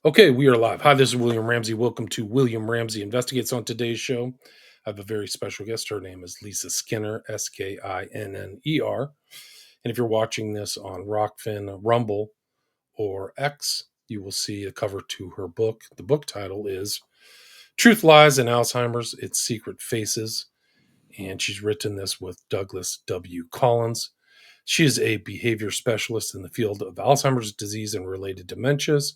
Okay, we are live. Hi, this is William Ramsey. Welcome to William Ramsey Investigates. On today's show, I have a very special guest. Her name is Lisa Skinner, Skinner. And if you're watching this on Rockfin, Rumble, or X, you will see a cover to her book. The book title is Truth, Lies, and Alzheimer's, Its Secret Faces. And she's written this with Douglas W. Collins. She is a behavior specialist in the field of Alzheimer's disease and related dementias.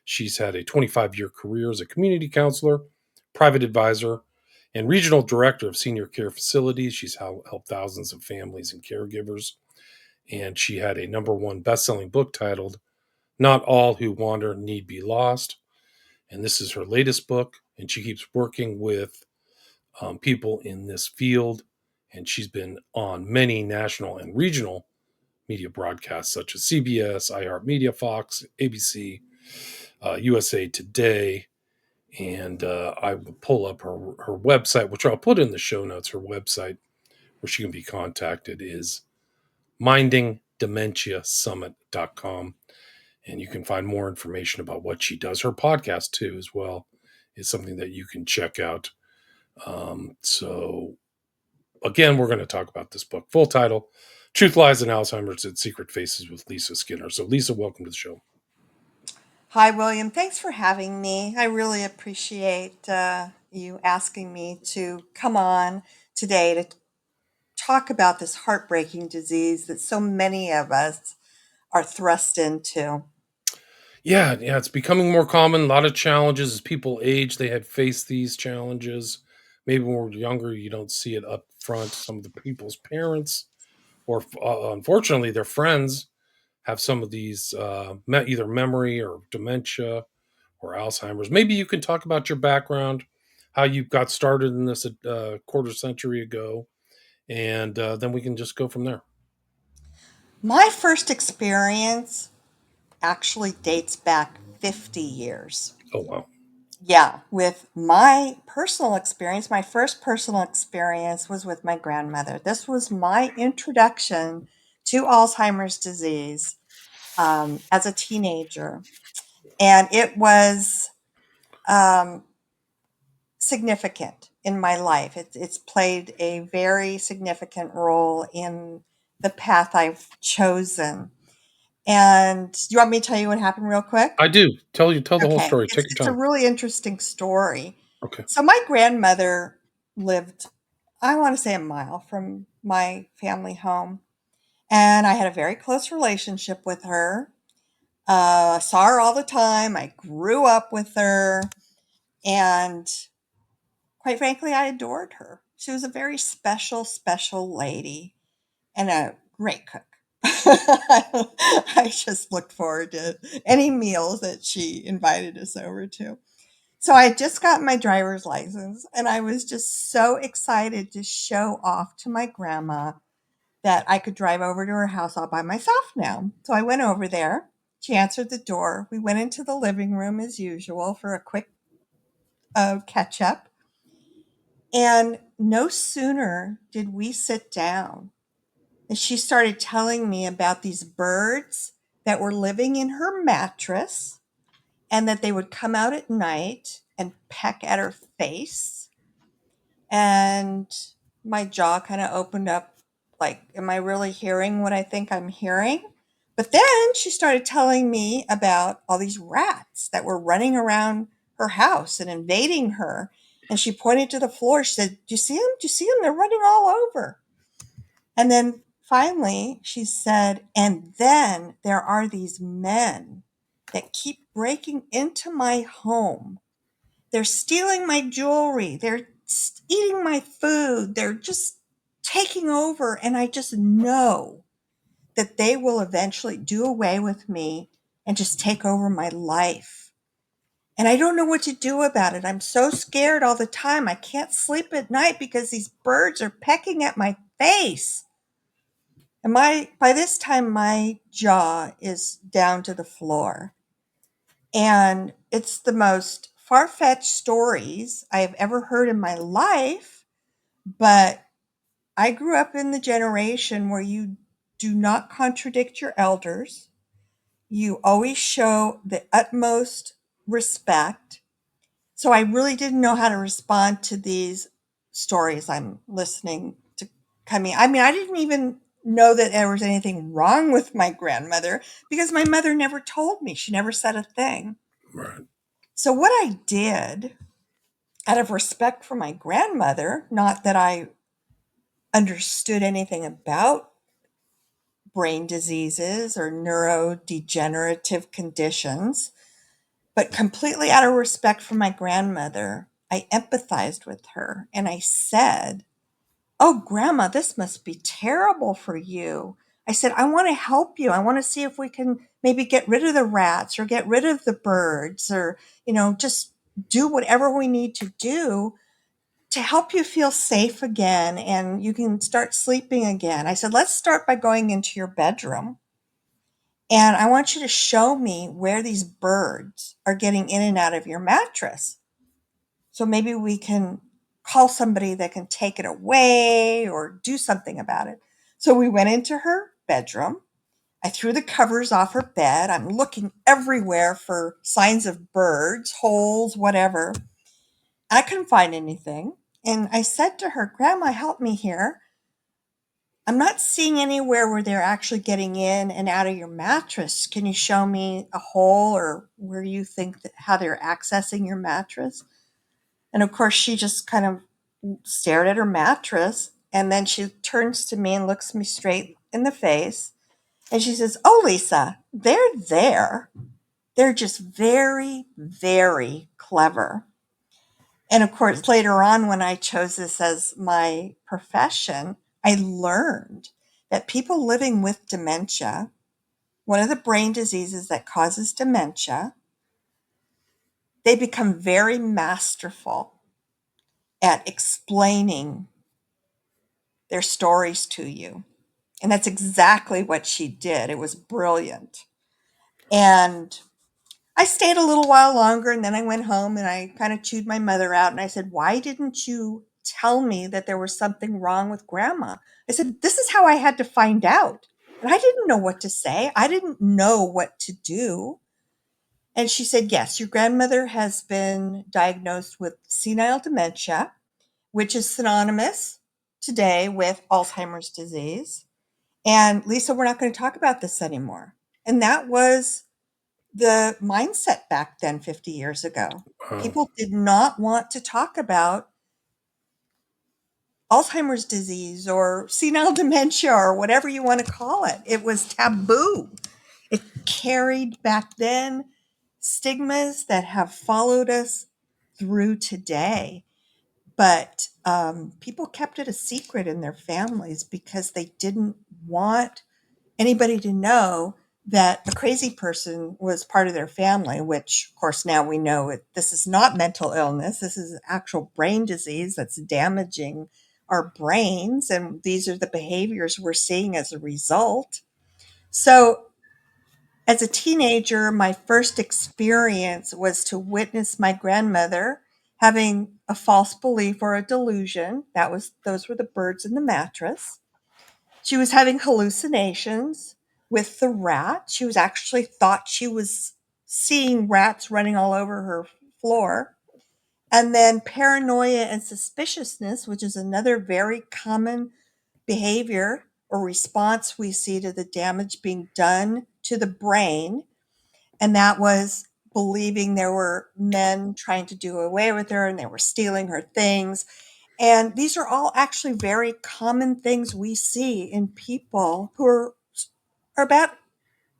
She's had a 25-year career as a community counselor, private advisor, and regional director of senior care facilities. She's helped thousands of families and caregivers. And she had a number one best-selling book titled Not All Who Wander Need Be Lost. And this is her latest book. And she keeps working with people in this field. And she's been on many national and regional media broadcasts such as CBS, iHeartMedia, Fox, ABC, USA Today, and I will pull up her website, which I'll put in the show notes. Her website, where she can be contacted, is mindingdementiasummit.com, and you can find more information about what she does. Her podcast, too, as well, is something that you can check out. So, again, we're going to talk about this book. Full title, Truth, Lies, and Alzheimer's, Its Secret Faces with Lisa Skinner. So, Lisa, welcome to the show. Hi, William. Thanks for having me. I really appreciate you asking me to come on today to talk about this heartbreaking disease that so many of us are thrust into. Yeah, it's becoming more common. A lot of challenges as people age. They had faced these challenges. Maybe when we're younger, you don't see it up front. Some of the people's parents, or unfortunately, their friends, have some of these either memory or dementia or Alzheimer's. Maybe you can talk about your background, how you got started in this a quarter century ago, and then we can just go from there. My first experience actually dates back 50 years. Oh, wow. Yeah, with my personal experience, my first personal experience was with my grandmother. This was my introduction to Alzheimer's disease as a teenager. And it was um, significant in my life. It's played a very significant role in the path I've chosen. And do you want me to tell you what happened real quick? I do. Tell the whole Okay, story. it's Take your it's a time. really interesting story. Okay. So my grandmother lived, I want to say, a mile from my family home, and I had a very close relationship with her. I saw her all the time. I grew up with her, and quite frankly, I adored her. She was a very special, special lady and a great cook. I just looked forward to any meals that she invited us over to. So I had just got my driver's license and I was just so excited to show off to my grandma that I could drive over to her house all by myself now. So I went over there. She answered the door. We went into the living room as usual for a quick catch up. And no sooner did we sit down and she started telling me about these birds that were living in her mattress and that they would come out at night and peck at her face. And my jaw kind of opened up like, am I really hearing what I think I'm hearing? But then she started telling me about all these rats that were running around her house and invading her. And she pointed to the floor. She said, do you see them? Do you see them? They're running all over. And then finally, she said, and then there are these men that keep breaking into my home. They're stealing my jewelry. They're eating my food. They're just taking over. And I just know that they will eventually do away with me and just take over my life. And I don't know what to do about it. I'm so scared all the time. I can't sleep at night because these birds are pecking at my face. And by this time my jaw is down to the floor. And it's the most far-fetched stories I have ever heard in my life, but I grew up in the generation where you do not contradict your elders. You always show the utmost respect. So I really didn't know how to respond to these stories I'm listening to coming. I mean, I didn't even know that there was anything wrong with my grandmother because my mother never told me. She never said a thing. Right. So what I did out of respect for my grandmother, not that I understood anything about brain diseases or neurodegenerative conditions, but completely out of respect for my grandmother, I empathized with her and I said, "Oh, Grandma, this must be terrible for you." I said, "I want to help you. I want to see if we can maybe get rid of the rats or get rid of the birds or, just do whatever we need to do to help you feel safe again and you can start sleeping again." I said, "Let's start by going into your bedroom. And I want you to show me where these birds are getting in and out of your mattress. So maybe we can call somebody that can take it away or do something about it." So we went into her bedroom. I threw the covers off her bed. I'm looking everywhere for signs of birds, holes, whatever. I couldn't find anything. And I said to her, "Grandma, help me here. I'm not seeing anywhere where they're actually getting in and out of your mattress. Can you show me a hole or where you think that how they're accessing your mattress?" And of course, she just kind of stared at her mattress and then she turns to me and looks me straight in the face and she says, "Oh, Lisa, they're there. They're just very, very clever." And of course, later on, when I chose this as my profession, I learned that people living with dementia, one of the brain diseases that causes dementia, they become very masterful at explaining their stories to you. And that's exactly what she did. It was brilliant. And I stayed a little while longer and then I went home and I kind of chewed my mother out and I said, "Why didn't you tell me that there was something wrong with Grandma?" I said, "This is how I had to find out." And I didn't know what to say. I didn't know what to do. And she said, "Yes, your grandmother has been diagnosed with senile dementia, which is synonymous today with Alzheimer's disease. And Lisa, we're not going to talk about this anymore." And that was the mindset back then 50 years ago. Wow. People did not want to talk about Alzheimer's disease or senile dementia or whatever you want to call it. It was taboo. It carried back then stigmas that have followed us through today. But people kept it a secret in their families because they didn't want anybody to know that a crazy person was part of their family, which, of course, now we know this is not mental illness. This is actual brain disease that's damaging our brains. And these are the behaviors we're seeing as a result. So, as a teenager, my first experience was to witness my grandmother having a false belief or a delusion. Those were the birds in the mattress. She was having hallucinations with the rat. She was actually thought she was seeing rats running all over her floor. And then paranoia and suspiciousness, which is another very common behavior or response we see to the damage being done to the brain. And that was believing there were men trying to do away with her and they were stealing her things. And these are all actually very common things we see in people who are about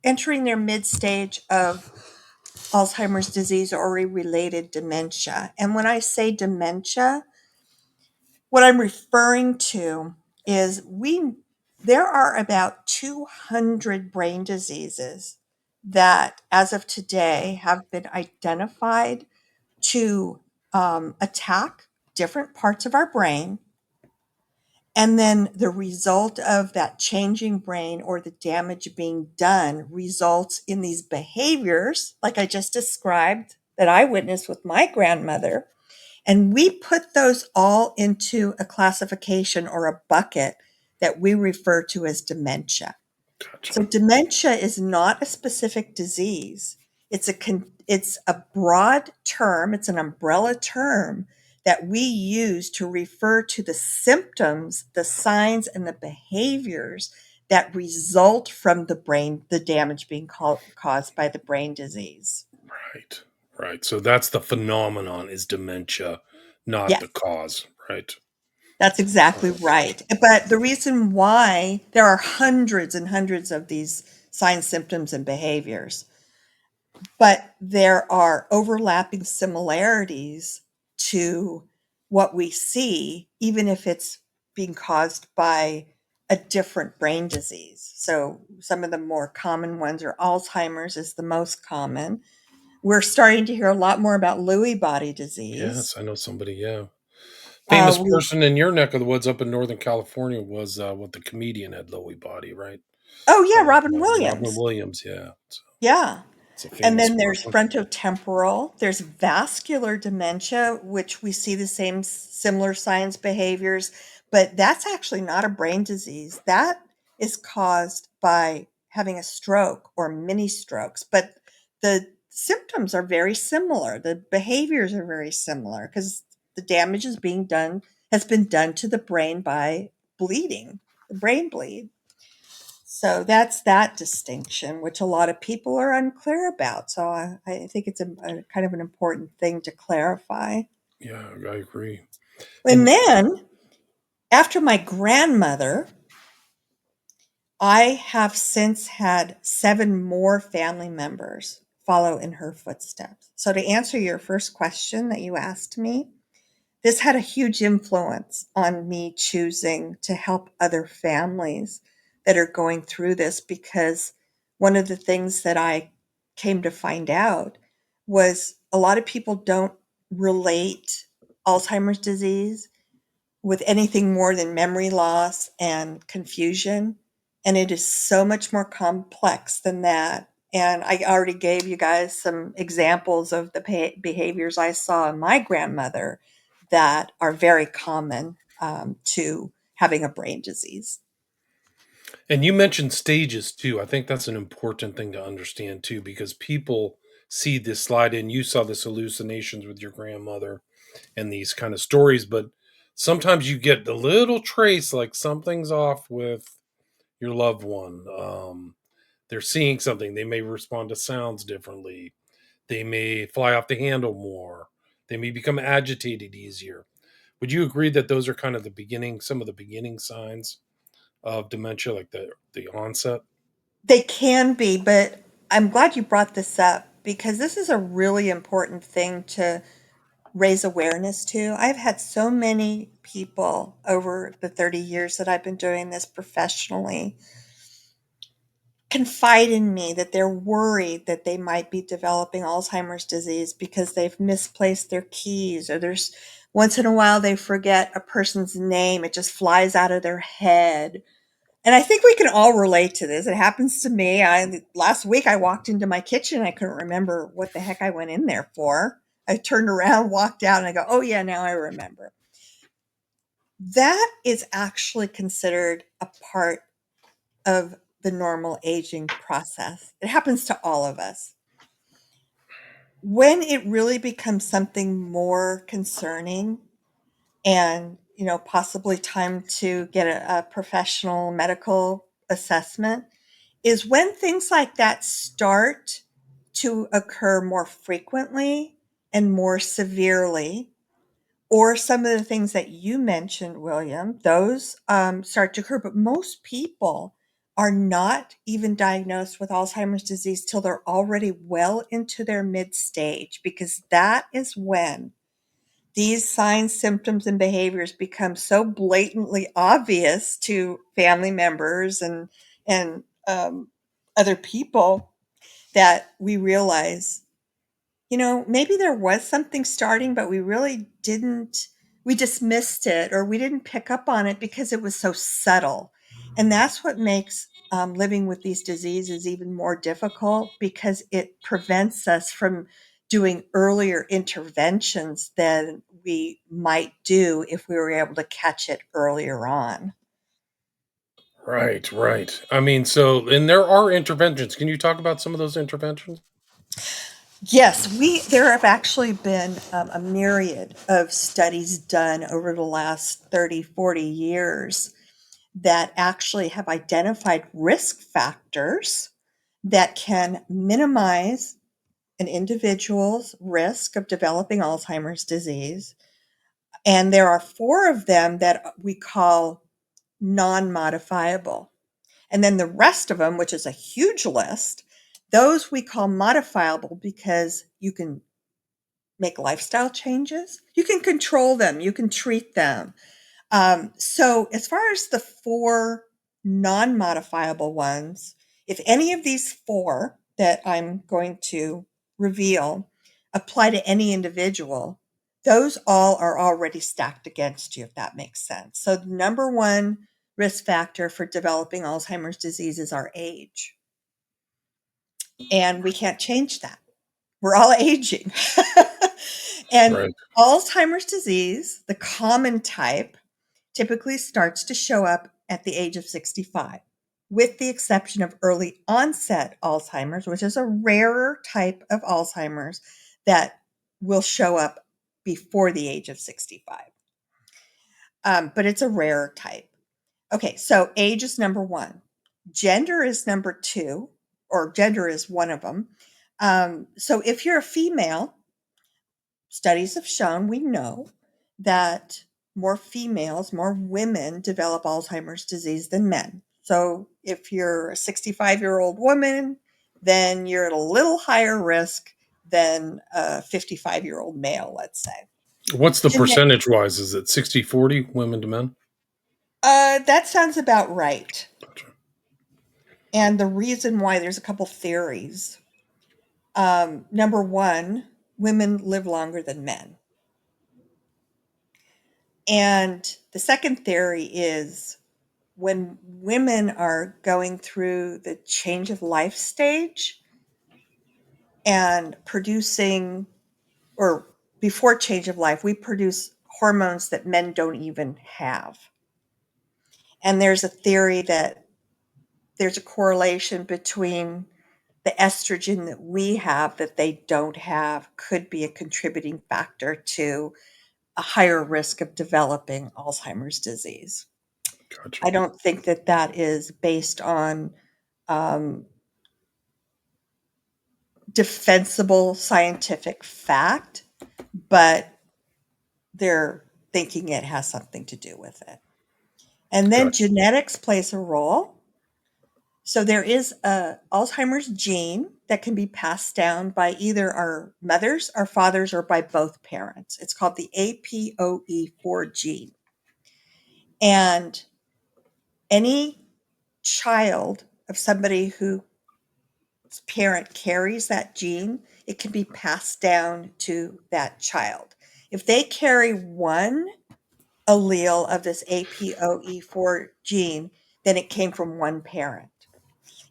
entering their mid stage of Alzheimer's disease or a related dementia. And when I say dementia, what I'm referring to is there are about 200 brain diseases that, as of today, have been identified to attack different parts of our brain. And then the result of that changing brain or the damage being done results in these behaviors, like I just described, that I witnessed with my grandmother. And we put those all into a classification or a bucket that we refer to as dementia. Gotcha. So, dementia is not a specific disease, It's a broad term, it's an umbrella term that we use to refer to the symptoms, the signs, and the behaviors that result from the damage being caused by the brain disease. Right. Right. So that's the phenomenon is dementia, not the Yes, cause. Right. that's exactly Oh, right. But the reason why there are hundreds and hundreds of these signs, symptoms, and behaviors, but there are overlapping similarities to what we see, even if it's being caused by a different brain disease. So some of the more common ones are Alzheimer's is the most common. We're starting to hear a lot more about Lewy body disease. yes. I know somebody. Yeah. Famous We person in your neck of the woods up in Northern California was what the comedian had Lowy body, right? Oh yeah, Robin Robin Williams. Williams. Yeah. So Yeah. it's a And famous then there's person. frontotemporal, there's vascular dementia, which we see the same similar signs, behaviors, but that's actually not a brain disease. That is caused by having a stroke or mini strokes, but the symptoms are very similar. The behaviors are very similar because the damage has been done to the brain by bleeding, the brain bleed. So that's that distinction, which a lot of people are unclear about. So I think it's a kind of an important thing to clarify. Yeah, I agree. And And then after my grandmother, I have since had 7 more family members follow in her footsteps. So to answer your first question that you asked me, this had a huge influence on me choosing to help other families that are going through this because one of the things that I came to find out was a lot of people don't relate Alzheimer's disease with anything more than memory loss and confusion. And it is so much more complex than that. And I already gave you guys some examples of the behaviors I saw in my grandmother that are very common to having a brain disease. you mentioned stages too. I think that's an important thing to understand too, because people see this slide in. You saw this hallucinations with your grandmother and these kind of stories, but sometimes you get a little trace like something's off with your loved one. They're seeing something. They may respond to sounds differently. They may fly off the handle more. They may become agitated easier. Would you agree that those are kind of the beginning, some of the beginning signs of dementia, like the onset? They can be, but I'm glad you brought this up because this is a really important thing to raise awareness to. I've had so many people over the 30 years that I've been doing this professionally confide in me that they're worried that they might be developing Alzheimer's disease because they've misplaced their keys or there's once in a while they forget a person's name. It just flies out of their head. And I think we can all relate to this. It happens to me. Last week I walked into my kitchen. I couldn't remember what the heck I went in there for. I turned around, walked out, and I go, "Oh yeah, now I remember." That is actually considered a part of the normal aging process. It happens to all of us. When it really becomes something more concerning and, possibly time to get a professional medical assessment is when things like that start to occur more frequently and more severely, or some of the things that you mentioned, William, those start to occur. But most people are not even diagnosed with Alzheimer's disease till they're already well into their mid stage, because that is when these signs, symptoms, and behaviors become so blatantly obvious to family members and other people that we realize, maybe there was something starting, but we really didn't, we dismissed it or we didn't pick up on it because it was so subtle. And that's what makes living with these diseases even more difficult because it prevents us from doing earlier interventions than we might do if we were able to catch it earlier on. Right, right. I mean, so and there are interventions. Can you talk about some of those interventions? Yes, there have actually been a myriad of studies done over the last 30, 40 years that actually have identified risk factors that can minimize an individual's risk of developing Alzheimer's disease. And there are four of them that we call non modifiable. And then the rest of them, which is a huge list, those we call modifiable because you can make lifestyle changes, you can control them, you can treat them. So, as far as the four non modifiable ones, if any of these four that I'm going to reveal apply to any individual, those all are already stacked against you, if that makes sense. So, the number one risk factor for developing Alzheimer's disease is our age. And we can't change that. We're all aging. And Right. Alzheimer's disease, the common type, typically starts to show up at the age of 65, with the exception of early onset Alzheimer's, which is a rarer type of Alzheimer's that will show up before the age of 65. But it's a rarer type. Okay, so age is number one. Gender is number two, or gender is one of them. So if you're a female, studies have shown, we know that more females, more women develop Alzheimer's disease than men. So if you're a 65-year-old woman, then you're at a little higher risk than a 55-year-old male, let's say. What's the Gene- percentage wise? Is it 60-40 women to men? that sounds about right. Gotcha. And the reason why, there's a couple theories. Number one, women live longer than men. And the second theory is when women are going through the change of life stage and producing, or before change of life, we produce hormones that men don't even have. And there's a theory that there's a correlation between the estrogen that we have that they don't have could be a contributing factor to a higher risk of developing Alzheimer's disease. Gotcha. I don't think that that is based on um, defensible scientific fact, but they're thinking it has something to do with it. And then Gotcha. genetics plays a role. So there is a Alzheimer's gene that can be passed down by either our mothers, our fathers, or by both parents. It's called the APOE4 gene. And any child of somebody whose parent carries that gene, it can be passed down to that child. If they carry one allele of this APOE4 gene, then it came from one parent.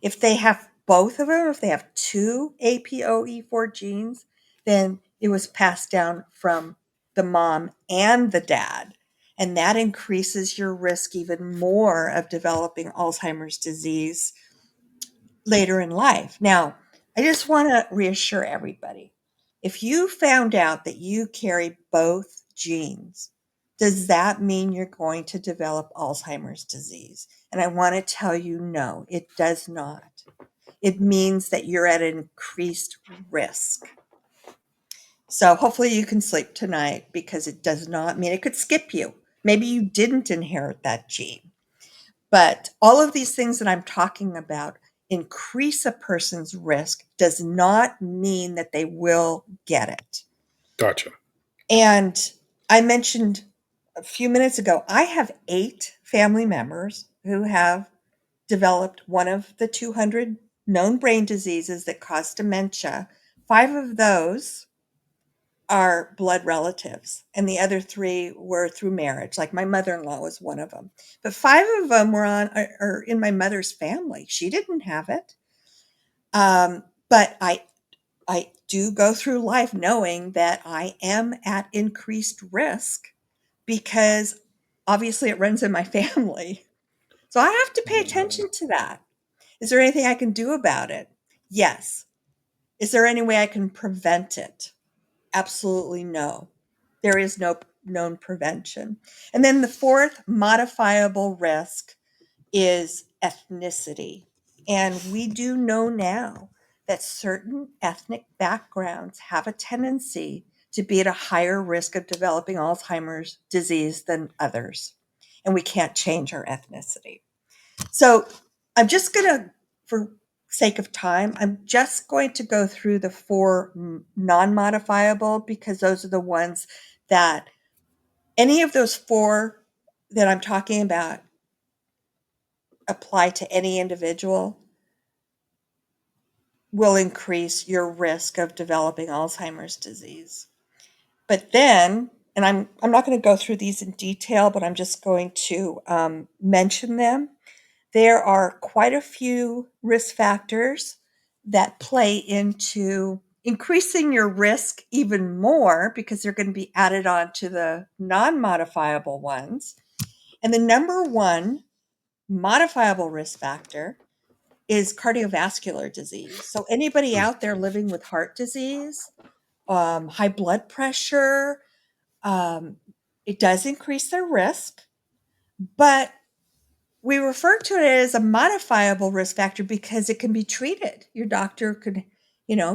If they have both of them, if they have two APOE4 genes, then it was passed down from the mom and the dad. And that increases your risk even more of developing Alzheimer's disease later in life. Now, I just want to reassure everybody, if you found out that you carry both genes, does that mean you're going to develop Alzheimer's disease? And I want to tell you, no, it does not. It means that you're at an increased risk. So hopefully you can sleep tonight, because it does not mean it could skip you. Maybe you didn't inherit that gene. But all of these things that I'm talking about increase a person's risk, does not mean that they will get it. Gotcha. And I mentioned a few minutes ago, I have 8 family members who have developed one of the 200 known brain diseases that cause dementia. 5 of those are blood relatives, and the other 3 were through marriage. Like my mother-in-law was one of them. But 5 of them are in my mother's family. She didn't have it. But I do go through life knowing that I am at increased risk, because obviously it runs in my family. So I have to pay attention to that. Is there anything I can do about it? Yes. Is there any way I can prevent it? Absolutely no. There is no known prevention. And then the fourth modifiable risk is ethnicity. And we do know now that certain ethnic backgrounds have a tendency to be at a higher risk of developing Alzheimer's disease than others. And we can't change our ethnicity. So I'm just going to, for sake of time, I'm just going to go through the four non modifiable because those are the ones that any of those four that I'm talking about apply to any individual will increase your risk of developing Alzheimer's disease. But then, and I'm not going to go through these in detail, but I'm just going to mention them. There are quite a few risk factors that play into increasing your risk even more because they're going to be added on to the non modifiable ones. And the number one modifiable risk factor is cardiovascular disease. So, anybody Mm. out there living with heart disease, high blood pressure, um, it does increase their risk, but we refer to it as a modifiable risk factor because it can be treated. Your doctor could,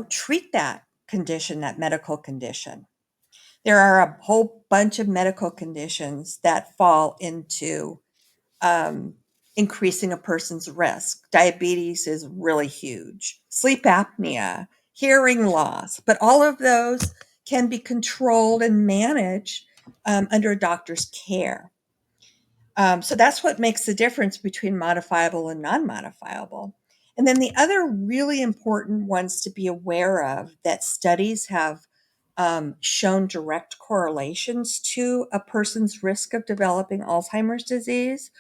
treat that condition, that medical condition. There are a whole bunch of medical conditions that fall into um, increasing a person's risk. Diabetes is really huge, sleep apnea, hearing loss, but all of those can be controlled and managed under a doctor's care. So that's what makes the difference between modifiable and non modifiable. And then the other really important ones to be aware of that studies have shown direct correlations to a person's risk of developing Alzheimer's disease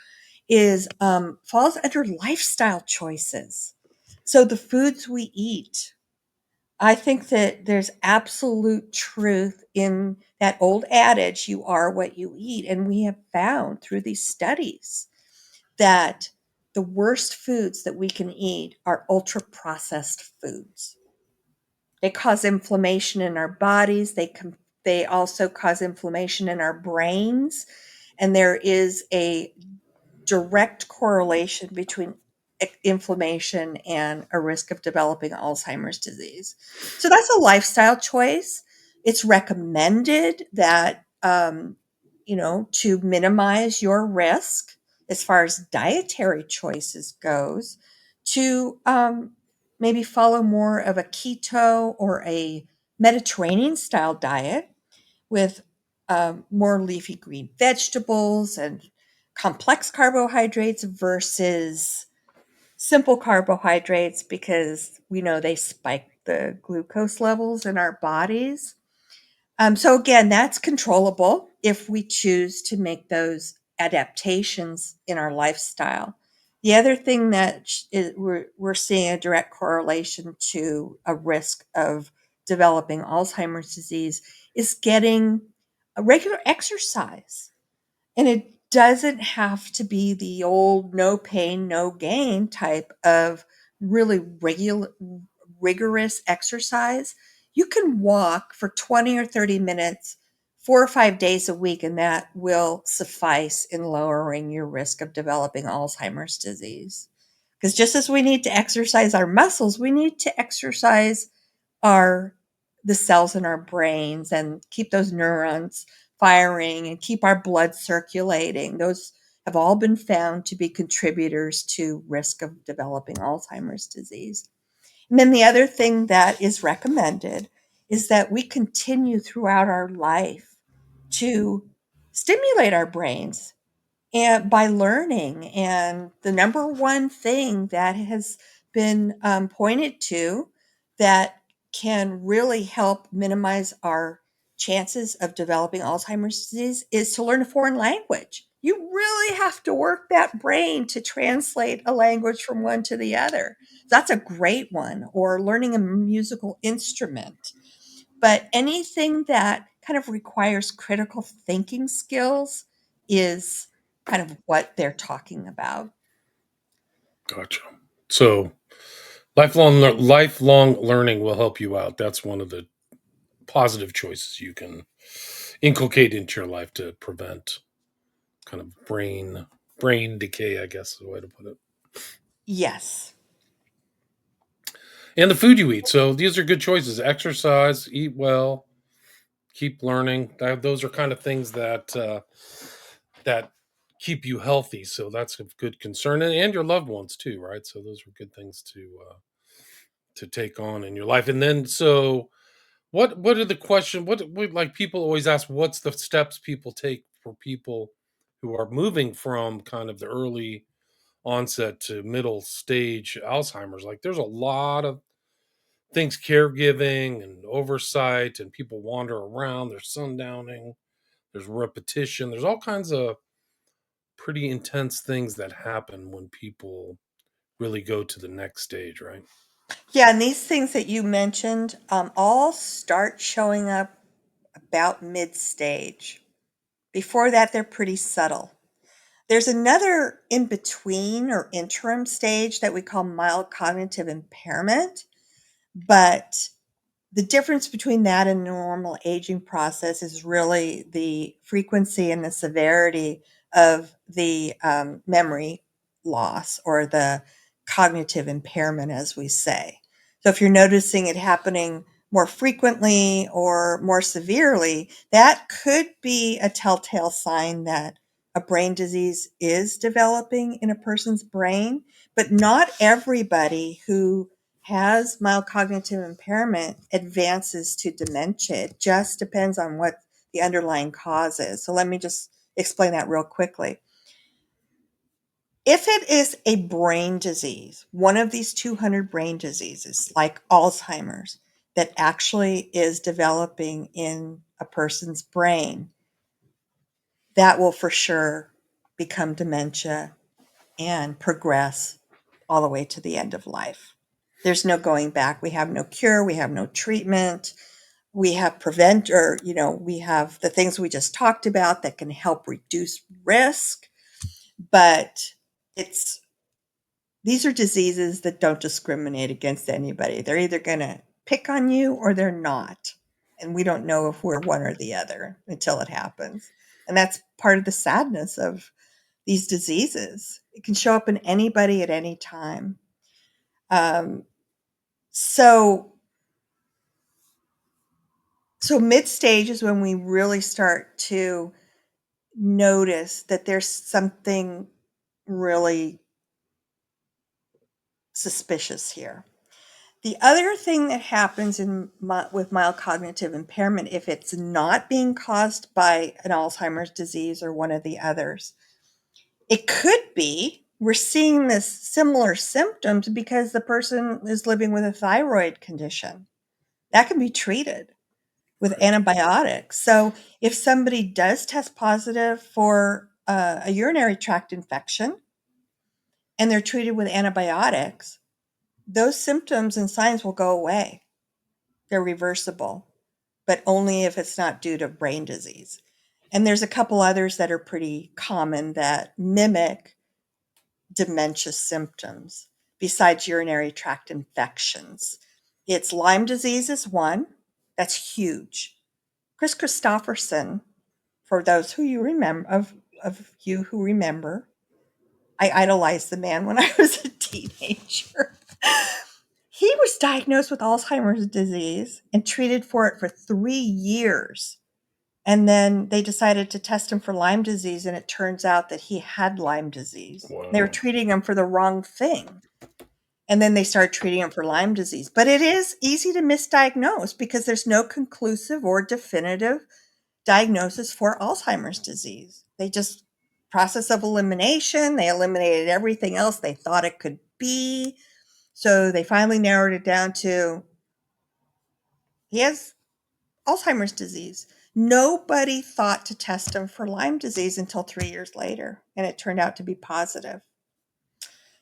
is falls under lifestyle choices. So the foods we eat, I think that there's absolute truth in that old adage, you are what you eat. And we have found through these studies that the worst foods that we can eat are ultra processed foods. They cause inflammation in our bodies. They also cause inflammation in our brains. And there is a direct correlation between inflammation and a risk of developing Alzheimer's disease. So that's a lifestyle choice. It's recommended that, to minimize your risk as far as dietary choices goes, to maybe follow more of a keto or a Mediterranean style diet with more leafy green vegetables and complex carbohydrates versus simple carbohydrates because we know they spike the glucose levels in our bodies. So, again, that's controllable if we choose to make those adaptations in our lifestyle. The other thing that we're seeing a direct correlation to a risk of developing Alzheimer's disease is getting a regular exercise. And it doesn't have to be the old no pain, no gain type of really rigorous exercise. You can walk for 20 or 30 minutes, 4 or 5 days a week, and that will suffice in lowering your risk of developing Alzheimer's disease. Because just as we need to exercise our muscles, we need to exercise our the cells in our brains and keep those neurons firing and keep our blood circulating. Those have all been found to be contributors to risk of developing Alzheimer's disease. And then the other thing that is recommended is that we continue throughout our life to stimulate our brains and by learning. And the number one thing that has been pointed to that can really help minimize our chances of developing Alzheimer's disease is to learn a foreign language. You really have to work that brain to translate a language from one to the other. That's a great one. Or learning a musical instrument. But anything that kind of requires critical thinking skills is kind of what they're talking about. Gotcha. So Lifelong learning will help you out. That's one of the positive choices you can inculcate into your life to prevent kind of brain decay, I guess is the way to put it. Yes. And the food you eat. So these are good choices. Exercise, eat well, keep learning. Those are kind of things that keep you healthy. So that's a good concern, and your loved ones too, right? So those are good things to take on in your life. And then, so what are the question? What like people always ask? What's the steps people take for people who are moving from kind of the early onset to middle stage Alzheimer's? Like, there's a lot of things, caregiving and oversight, and people wander around. There's sundowning. There's repetition. There's all kinds of pretty intense things that happen when people really go to the next stage, right? Yeah, and these things that you mentioned all start showing up about mid stage. Before that, they're pretty subtle. There's another in between or interim stage that we call mild cognitive impairment, but the difference between that and normal aging process is really the frequency and the severity of the memory loss or the cognitive impairment, as we say. So, if you're noticing it happening more frequently or more severely, that could be a telltale sign that a brain disease is developing in a person's brain. But not everybody who has mild cognitive impairment advances to dementia. It just depends on what the underlying cause is. So let me just explain that real quickly. If it is a brain disease, one of these 200 brain diseases like Alzheimer's that actually is developing in a person's brain, that will for sure become dementia and progress all the way to the end of life. There's no going back. We have no cure. We have no treatment. We have prevent or, we have the things we just talked about that can help reduce risk. But it's these are diseases that don't discriminate against anybody. They're either going to pick on you or they're not. And we don't know if we're one or the other until it happens. And that's part of the sadness of these diseases. It can show up in anybody at any time. Um, so, so mid stage is when we really start to notice that there's something really suspicious here. The other thing that happens with mild cognitive impairment, if it's not being caused by an Alzheimer's disease or one of the others, it could be we're seeing this similar symptoms because the person is living with a thyroid condition. That can be treated with Right. antibiotics. So if somebody does test positive for a urinary tract infection and they're treated with antibiotics, those symptoms and signs will go away. They're reversible, but only if it's not due to brain disease. And there's a couple others that are pretty common that mimic dementia symptoms besides urinary tract infections. It's Lyme disease is one. That's huge. Chris Christopherson, for those who you remember of you who remember, I idolized the man when I was a teenager. He was diagnosed with Alzheimer's disease and treated for it for 3 years. And then they decided to test him for Lyme disease, and it turns out that he had Lyme disease. They were Wow. treating him for the wrong thing. And then they started treating him for Lyme disease. But it is easy to misdiagnose because there's no conclusive or definitive diagnosis for Alzheimer's disease. They just process of elimination, they eliminated everything else they thought it could be. So they finally narrowed it down to he has Alzheimer's disease. Nobody thought to test him for Lyme disease until 3 years later, and it turned out to be positive.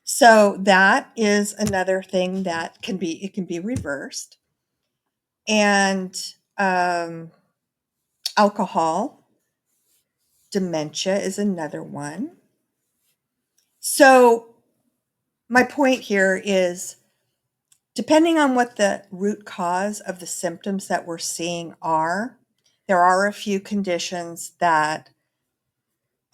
So that is another thing that can be reversed. And alcohol, dementia is another one. So my point here is Depending on what the root cause of the symptoms that we're seeing are, there are a few conditions that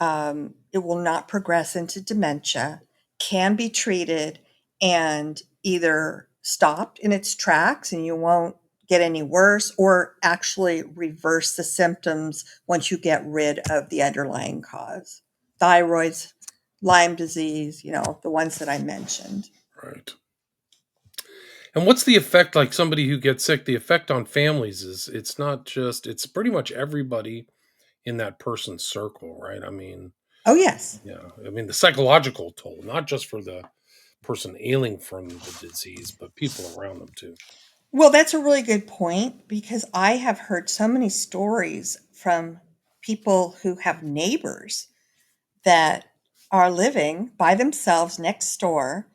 it will not progress into dementia, can be treated and either stopped in its tracks and you won't get any worse, or actually reverse the symptoms once you get rid of the underlying cause. Thyroids, Lyme disease, the ones that I mentioned. Right. And what's the effect, like somebody who gets sick, the effect on families is it's not just, it's pretty much everybody in that person's circle, right? I mean, Oh, yes. yeah, I mean the psychological toll, not just for the person ailing from the disease, but people around them too. Well, that's a really good point because I have heard so many stories from people who have neighbors that are living by themselves next door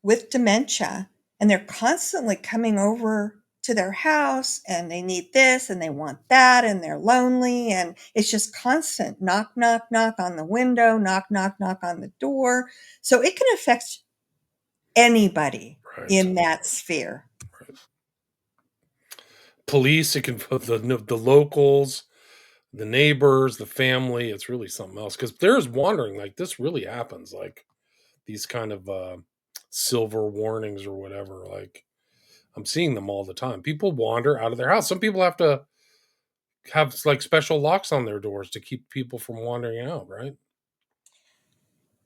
with dementia, and they're constantly coming over to their house and they need this and they want that and they're lonely, and it's just constant knock, knock, knock on the window, knock, knock, knock on the door. So it can affect anybody Right. in that sphere. Right. Police, it can the locals, the neighbors, the family. It's really something else because there's wandering. Like this really happens. Like these kind of silver warnings or whatever. Like I'm seeing them all the time. People wander out of their house. Some people have to have like special locks on their doors to keep people from wandering out. Right.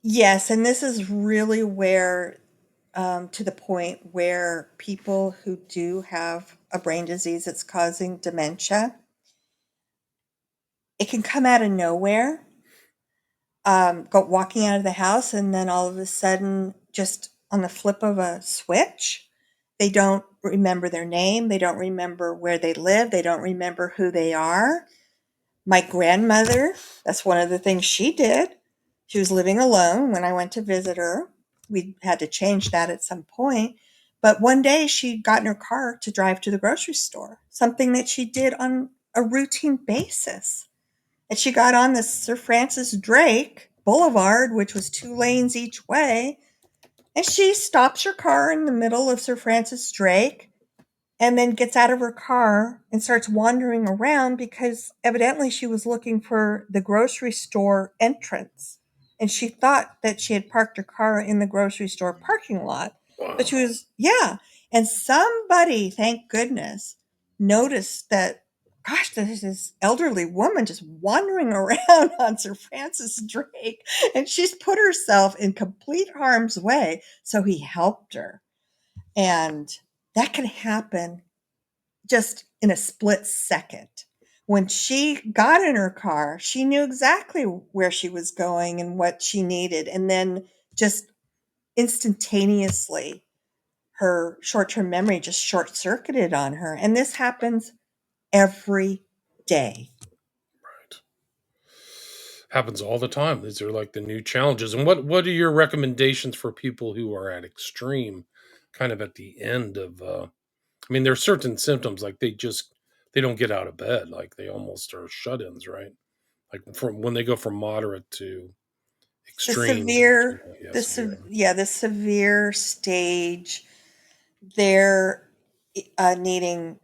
Yes, and this is really where, to the point where people who do have a brain disease that's causing dementia, it can come out of nowhere, go walking out of the house, and then all of a sudden, just on the flip of a switch, they don't remember their name, they don't remember where they live, they don't remember who they are. My grandmother, that's one of the things she did. She was living alone when I went to visit her. We had to change that at some point. But one day she got in her car to drive to the grocery store, something that she did on a routine basis. And she got on the Sir Francis Drake Boulevard, which was 2 lanes each way. And she stops her car in the middle of Sir Francis Drake and then gets out of her car and starts wandering around because evidently she was looking for the grocery store entrance. And she thought that she had parked her car in the grocery store parking lot. But Wow. she was, yeah. And somebody, thank goodness, noticed that, gosh, there's this elderly woman just wandering around on Sir Francis Drake. And she's put herself in complete harm's way. So he helped her. And that can happen just in a split second. When she got in her car, she knew exactly where she was going and what she needed. And then just instantaneously, her short term memory just short circuited on her. And this happens every day. Right. Happens all the time. These are like the new challenges. And what are your recommendations for people who are at extreme, kind of at the end of I mean, there's certain symptoms like they don't get out of bed, like they almost are shut-ins, right? Like from when they go from moderate to The extreme to severe, yeah, severe. the severe stage, they're needing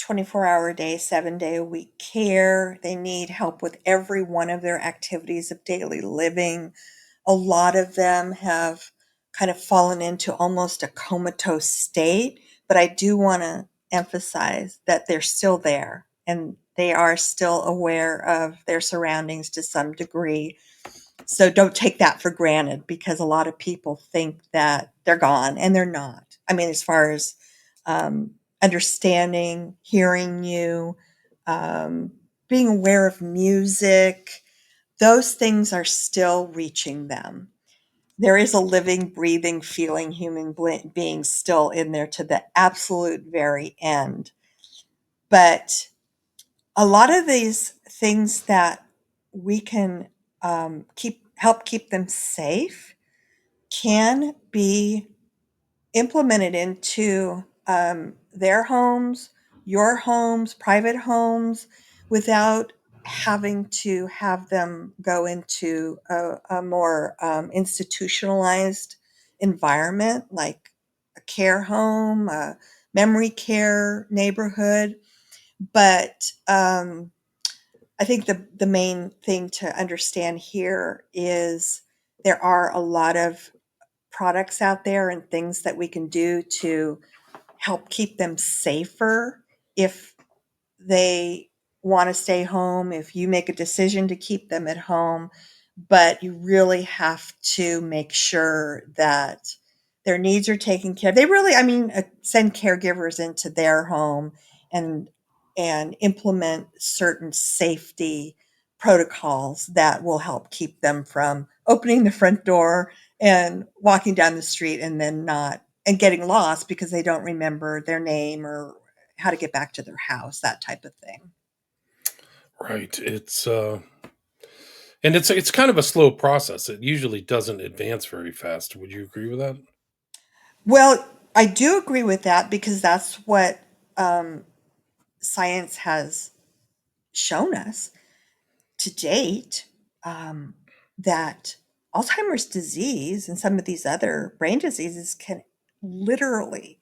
24-hour a day, 7-day a week care. They need help with every one of their activities of daily living. A lot of them have kind of fallen into almost a comatose state, but I do want to emphasize that they're still there and they are still aware of their surroundings to some degree. So don't take that for granted because a lot of people think that they're gone and they're not. I mean, as far as understanding, hearing you, um, being aware of music, those things are still reaching them. There is a living, breathing, feeling human being still in there to the absolute very end. But a lot of these things that we can keep them safe can be implemented into their homes, your homes, private homes, without having to have them go into a more institutionalized environment like a care home, a memory care neighborhood. But I think the main thing to understand here is there are a lot of products out there and things that we can do to help keep them safer if they want to stay home, if you make a decision to keep them at home, but you really have to make sure that their needs are taken care of. They really, I mean, send caregivers into their home and implement certain safety protocols that will help keep them from opening the front door and walking down the street and then not and getting lost because they don't remember their name or how to get back to their house, that type of thing. Right. And it's kind of a slow process. It usually doesn't advance very fast. Would you agree with that? Well, I do agree with that because that's what um, science has shown us to date, um, that Alzheimer's disease and some of these other brain diseases can literally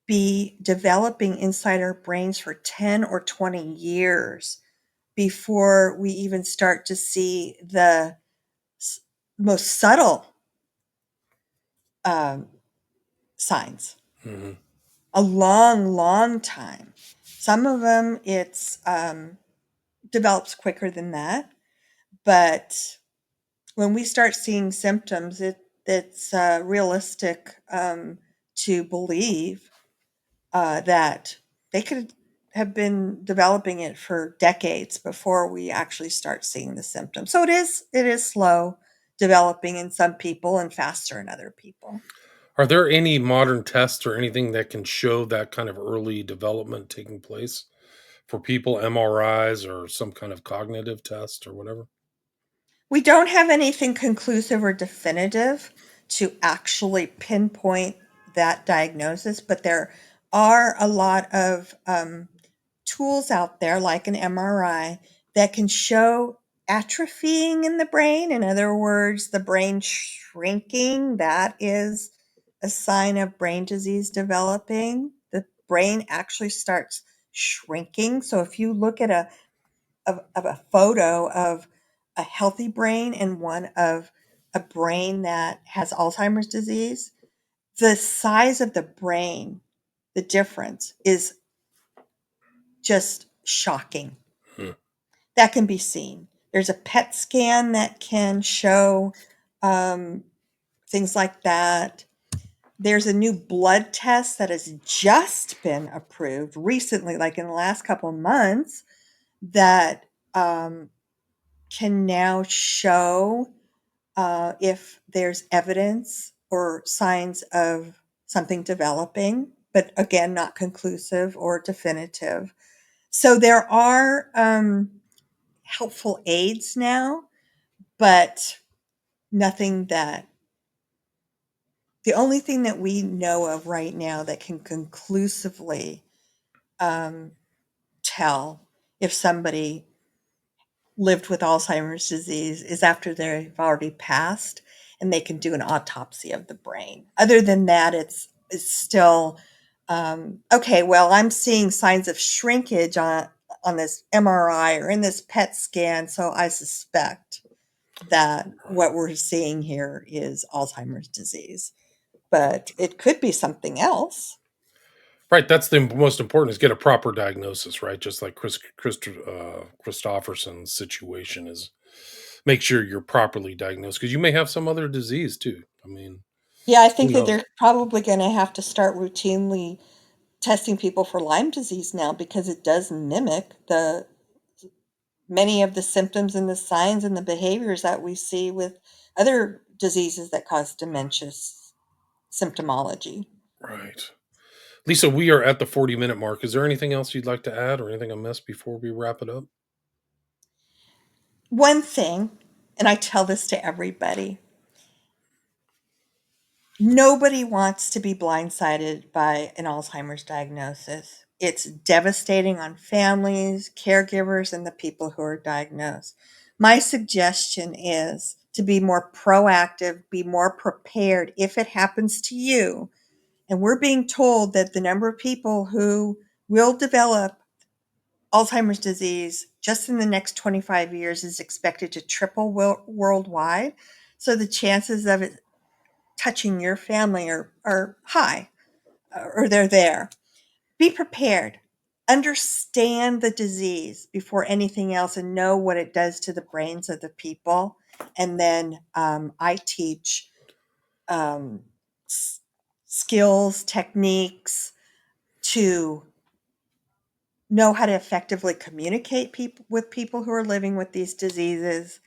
be developing inside our brains for 10 or 20 years before we even start to see the s- most subtle um, signs. Hmm. A long, long time. Some of them it's develops quicker than that, but when we start seeing symptoms, it's realistic to believe that they could have been developing it for decades before we actually start seeing the symptoms. So it is slow developing in some people and faster in other people. Are there any modern tests or anything that can show that kind of early development taking place for people, MRIs or some kind of cognitive test or whatever? We don't have anything conclusive or definitive to actually pinpoint that diagnosis, but there are a lot of tools out there, like an MRI, that can show atrophying in the brain. In other words, the brain shrinking. That is a sign of brain disease developing. The brain actually starts shrinking. So if you look at of a photo of a healthy brain and one of a brain that has Alzheimer's disease, the size of the brain, the difference is just shocking. Hmm. That can be seen. There's a PET scan that can show um, things like that. There's a new blood test that has just been approved recently, like in the last couple of months, that can now show if there's evidence or signs of something developing, but again, not conclusive or definitive. So there are helpful aids now, but nothing that the only thing that we know of right now that can conclusively um, tell if somebody lived with Alzheimer's disease is after they've already passed and they can do an autopsy of the brain. Other than that, it's still okay. Well, I'm seeing signs of shrinkage on this MRI or in this PET scan, so I suspect that Right. what we're seeing here is Alzheimer's disease, but it could be something else. Right, that's the most important is get a proper diagnosis, right? Just like Christopherson's situation is make sure you're properly diagnosed because you may have some other disease too. I mean, Yeah, I who think that knows? they're probably going to have to start routinely testing people for Lyme disease now because it does mimic the many of the symptoms and the signs and the behaviors that we see with other diseases that cause dementia symptomology. Right. Lisa, we are at the 40-minute mark. Is there anything else you'd like to add or anything I missed before we wrap it up? One thing, and I tell this to everybody, nobody wants to be blindsided by an Alzheimer's diagnosis. It's devastating on families, caregivers, and the people who are diagnosed. My suggestion is to be more proactive, be more prepared if it happens to you, And we're being told that the number of people who will develop Alzheimer's disease just in the next 25 years is expected to triple worldwide. So the chances of it touching your family are high, or they're there. Be prepared. Understand the disease before anything else and know what it does to the brains of the people. And then I teach um, skills, techniques to know how to effectively communicate with people who are living with these diseases.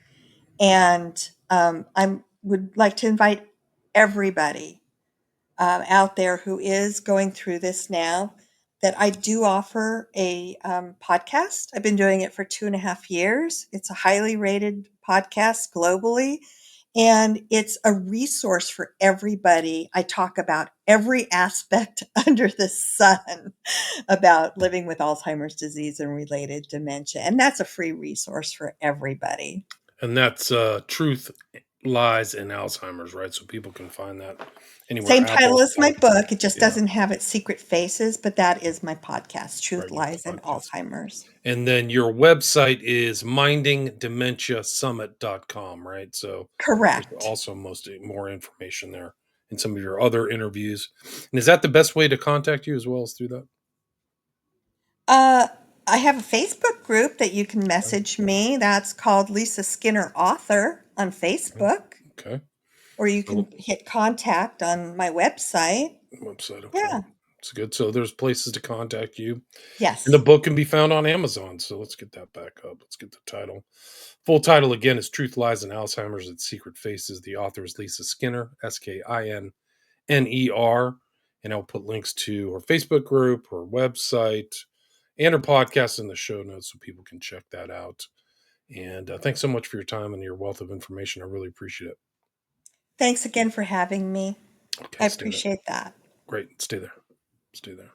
And I would like to invite everybody out there who is going through this now that I do offer a podcast. I've been doing it for 2.5 years. It's a highly rated podcast globally, and it's a resource for everybody. I talk about every aspect under the sun about living with Alzheimer's disease and related dementia. And that's a free resource for everybody. And that's Truth, Lies, and Alzheimer's, right? So people can find that anywhere. Same title Apple, as my book. It just yeah, doesn't have its secret faces, but that is my podcast, Truth, right, your Lies, and podcast. Alzheimer's. And then your website is mindingdementiasummit.com, right? So there's Correct. also more information there in some of your other interviews. And is that the best way to contact you as well as through that? Uh, I have a Facebook group that you can message me. That's called Lisa Skinner Author on Facebook, Okay. or you So can hit contact on my website. website, okay. Yeah. It's good. So there's places to contact you. And the Yes. book can be found on Amazon. So let's get that back up. Let's get the title. Full title again is Truth, Lies, and Alzheimer's: Its Secret Faces. The author is Lisa Skinner, Skinner. And I'll put links to her Facebook group, her website, and her podcast in the show notes so people can check that out. And thanks so much for your time and your wealth of information. I really appreciate it. Thanks again for having me. I Okay, stay there. appreciate that. Great. Stay there. Stay there.